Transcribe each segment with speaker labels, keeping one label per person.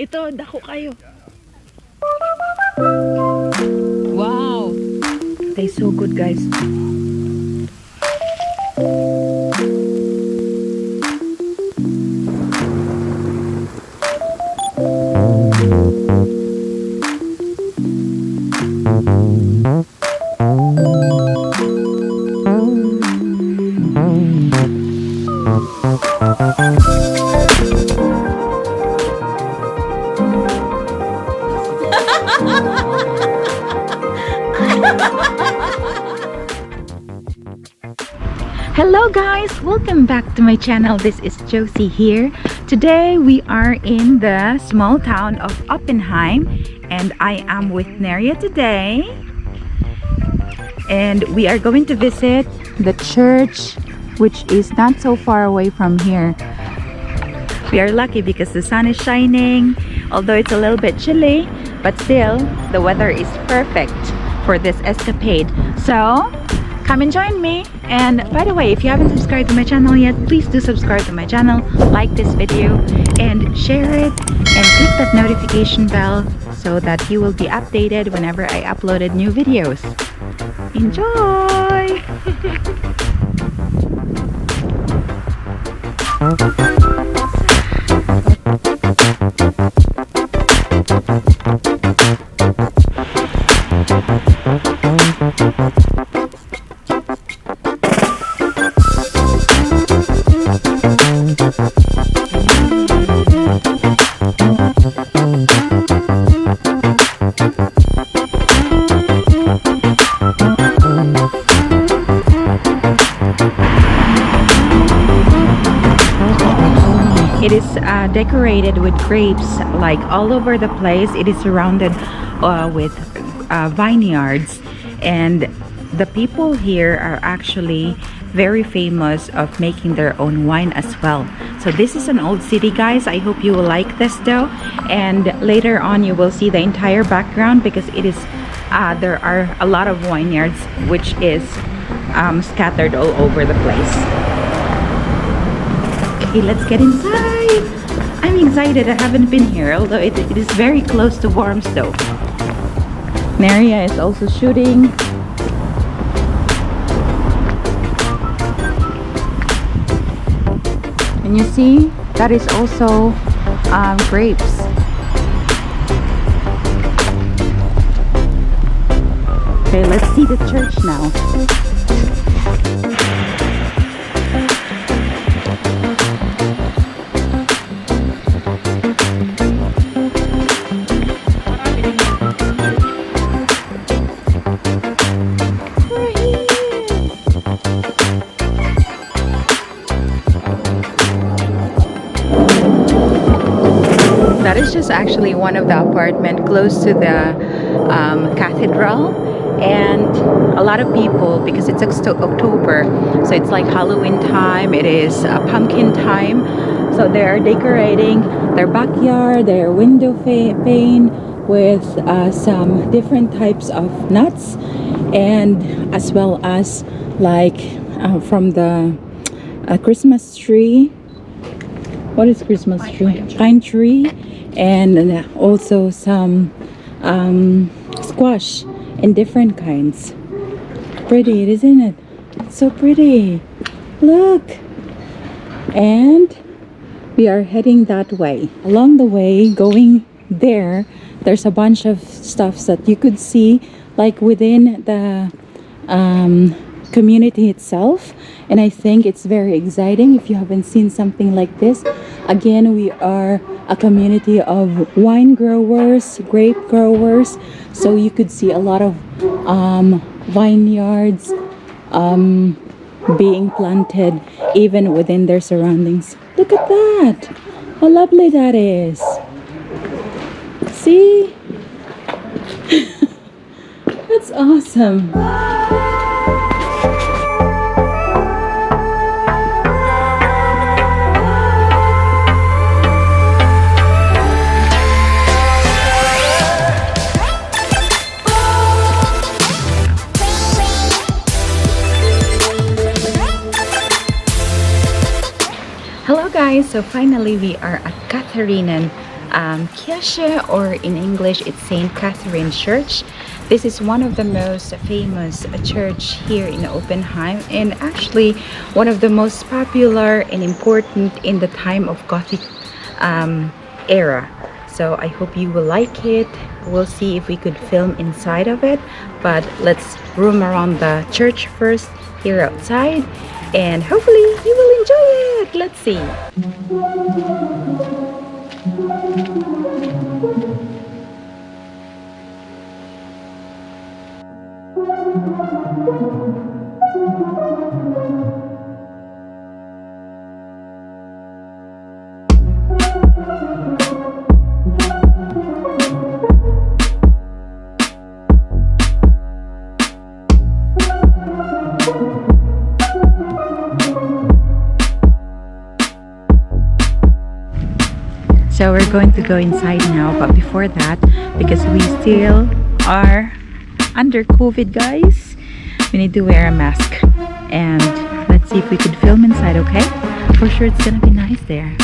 Speaker 1: Ito, dako kayo. Wow. Tastes so good, guys. Hello guys, welcome back to my channel. This is Jocy here. Today we are in the small town of Oppenheim and I am with Neria today. And we are going to visit the church, which is not so far away from here. We are lucky because the sun is shining, although it's a little bit chilly, but still the weather is perfect for this escapade. So come and join me. And by the way, if you haven't subscribed to my channel yet, please do subscribe to my channel, like this video and share it, and click that notification bell so that you will be updated whenever I uploaded new videos. Enjoy! It is decorated with grapes like all over the place. It is surrounded with vineyards, and the people here are actually very famous of making their own wine as well. So this is an old city, guys. I hope you will like this though, and later on you will see the entire background because it is there are a lot of vineyards which is scattered all over the place. Okay, let's get inside. I'm excited. I haven't been here, although it is very close to Worms though. Neria is also shooting. And you see, that is also grapes. Okay, let's see the church now. That is just actually one of the apartments close to the cathedral, and a lot of people, because it's October, so it's like Halloween time, it is pumpkin time, so they are decorating their backyard, their window pane with some different types of nuts, and as well as like from the Christmas tree. What is Christmas tree? Pine tree. And also some squash in different kinds. Pretty, isn't it? It's so pretty. Look. And we are heading that way. Along the way, going there, there's a bunch of stuff that you could see like within the community itself, and I think it's very exciting if you haven't seen something like this. Again, we are a community of wine growers, grape growers, so you could see a lot of vineyards being planted even within their surroundings. Look at that, how lovely that is. See? That's awesome. Hello guys, so finally we are at Katharinenkirche Kirche, or in English it's Saint Katharinenkirche. This is one of the most famous church here in Oppenheim, and actually one of the most popular and important in the time of Gothic era. So I hope you will like it. We'll see if we could film inside of it, but let's roam around the church first here outside, and hopefully you will enjoy it. Let's see. So we're going to go inside now, but before that, because we still are under COVID, guys, we need to wear a mask. And let's see if we could film inside, okay? For sure it's gonna be nice there.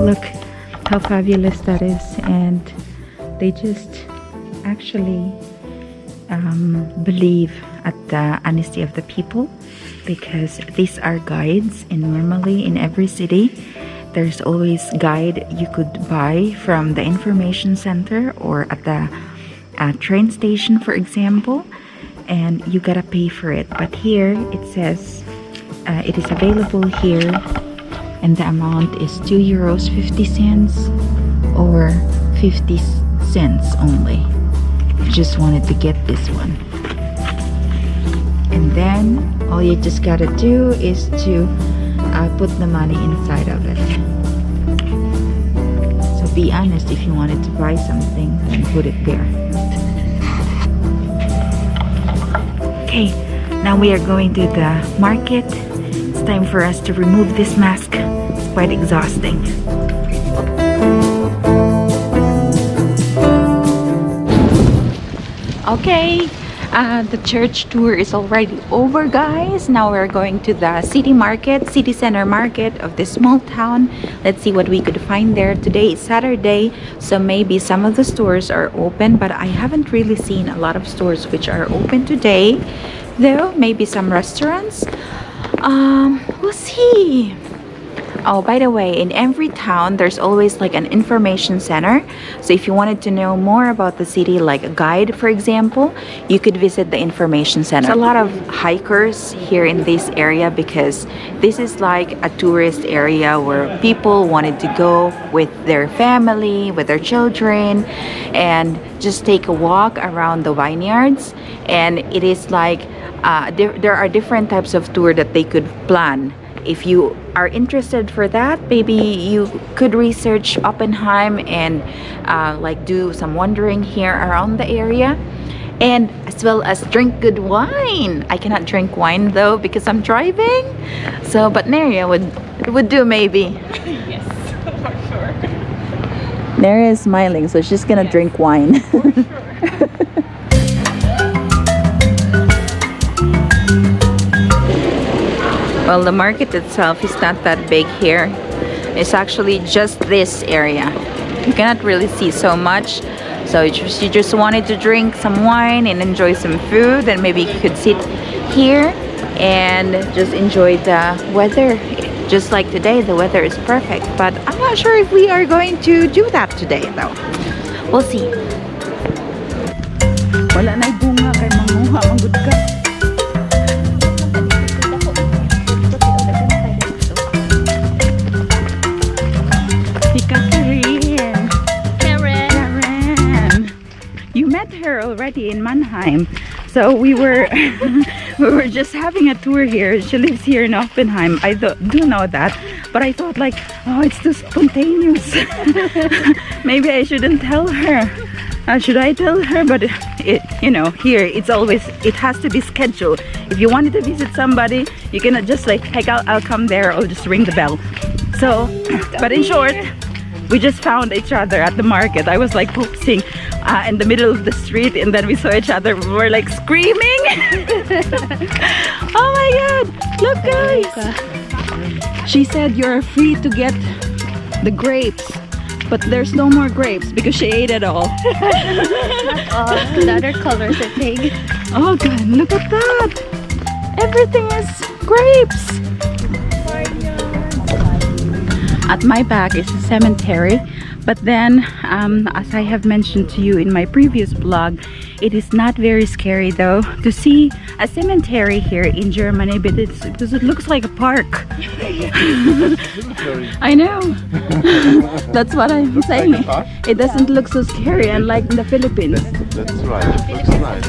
Speaker 1: Look how fabulous that is, and they just actually believe at the honesty of the people, because these are guides, and normally in every city there's always guide you could buy from the information center or at the train station, for example, and you gotta pay for it. But here it says it is available here, and the amount is €2.50 or 50 cents only. I just wanted to get this one. And then all you just gotta do is to put the money inside of it. So be honest, if you wanted to buy something, then put it there. Okay, now we are going to the market. It's time for us to remove this mask. It's quite exhausting. Okay, The church tour is already over, guys. Now we're going to the city market, city center market of this small town. Let's see what we could find there. Today is Saturday, so maybe some of the stores are open, but I haven't really seen a lot of stores which are open today, though maybe some restaurants. We'll see. Oh, by the way, in every town there's always like an information center. So if you wanted to know more about the city, like a guide for example, you could visit the information center. There's a lot of hikers here in this area because this is like a tourist area where people wanted to go with their family, with their children, and just take a walk around the vineyards. And it is like there are different types of tour that they could plan. If you are interested for that, maybe you could research Oppenheim and like do some wandering here around the area, and as well as drink good wine. I cannot drink wine though because I'm driving, so but Neria would do maybe.
Speaker 2: Yes, for sure.
Speaker 1: Neria is smiling, so she's gonna drink wine.
Speaker 2: For sure.
Speaker 1: Well, the market itself is not that big here. It's actually just this area. You cannot really see so much. So you just wanted to drink some wine and enjoy some food, and maybe you could sit here and just enjoy the weather. Just like today, the weather is perfect. But I'm not sure if we are going to do that today though. We'll see. Wala na'y bunga kay manguha manggod ka. Karen. You met her already in Mannheim. So we were we were just having a tour here. She lives here in Oppenheim. I do know that, but I thought like, oh, it's too spontaneous. Maybe I shouldn't tell her. Should I tell her? But it, you know, here it has to be scheduled. If you wanted to visit somebody, you cannot just like, hey, I'll come there. I'll just ring the bell. So, but in short, we just found each other at the market. I was like posting in the middle of the street, and then we saw each other. We were like screaming. Oh my God! Look, guys. She said you're free to get the grapes, but there's no more grapes because she ate it all.
Speaker 2: Not all. The other colors are big.
Speaker 1: Oh God! Look at that. Everything is grapes. At my back is a cemetery, but then as I have mentioned to you in my previous blog, it is not very scary though to see a cemetery here in Germany, but because it looks like a park. I know. That's what I'm saying. It doesn't look so scary, unlike in the Philippines.
Speaker 3: That's right. It looks nice.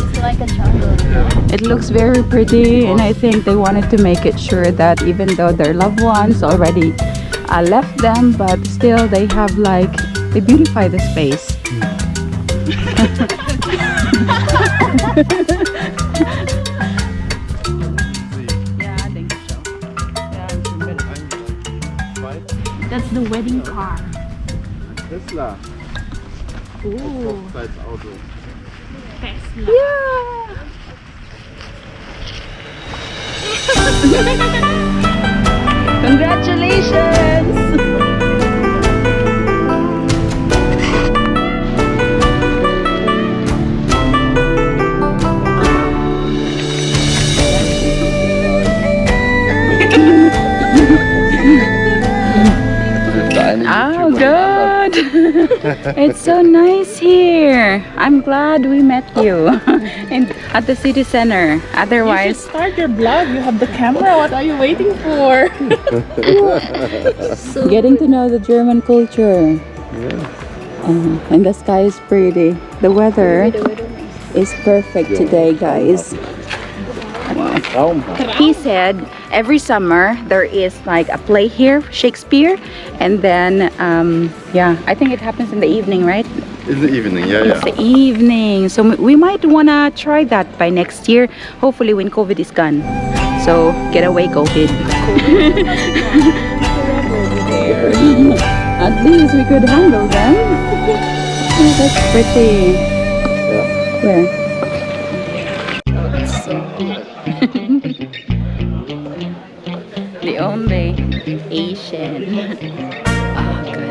Speaker 2: It's like a jungle.
Speaker 1: It looks very pretty, and I think they wanted to make it sure that even though their loved ones already left them, but still they have like, they beautify the space. Yeah, I think so.
Speaker 2: That's the wedding car.
Speaker 3: Tesla.
Speaker 2: Ooh,
Speaker 3: Hochzeitsauto.
Speaker 2: Tesla.
Speaker 1: Yeah! Congratulations! Oh, good! It's so nice here. I'm glad we met you at the city center.
Speaker 2: You
Speaker 1: Otherwise,
Speaker 2: should start your vlog. You have the camera. What are you waiting for?
Speaker 1: getting to know the German culture. And the sky is pretty. The weather is perfect today, guys. He said every summer there is like a play here, Shakespeare, and then yeah, I think it happens in the evening, right?
Speaker 3: In the evening, yeah,
Speaker 1: It's the evening, so we might wanna try that by next year, hopefully when COVID is gone. So get away, COVID. At least we could handle them. Oh, that's pretty.
Speaker 3: Yeah.
Speaker 1: Where? The only Asian. Oh, good.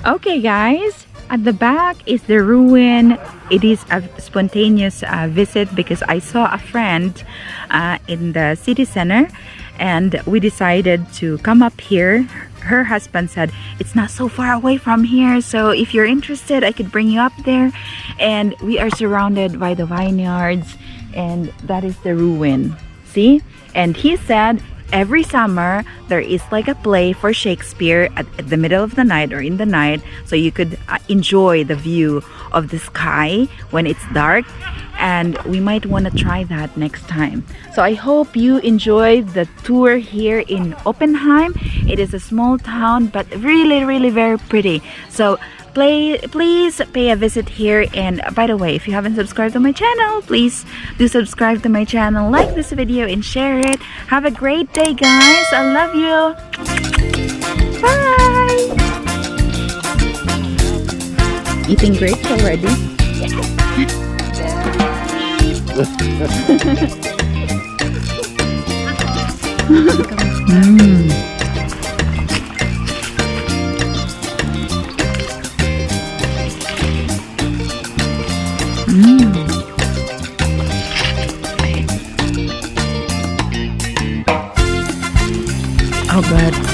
Speaker 1: Okay, guys. At the back is the ruin. It is a spontaneous visit because I saw a friend in the city center and we decided to come up here. Her husband said it's not so far away from here, so if you're interested I could bring you up there. And we are surrounded by the vineyards and that is the ruin. See? And he said every summer there is like a play for Shakespeare at the middle of the night or in the night, so you could enjoy the view of the sky when it's dark, and we might want to try that next time. So I hope you enjoy the tour here in Oppenheim. It is a small town but really very pretty. So please pay a visit here. And by the way, if you haven't subscribed to my channel, please do subscribe to my channel, like this video and share it. Have a great day, guys. I love you. Bye. Eating grapes already? Oh, good.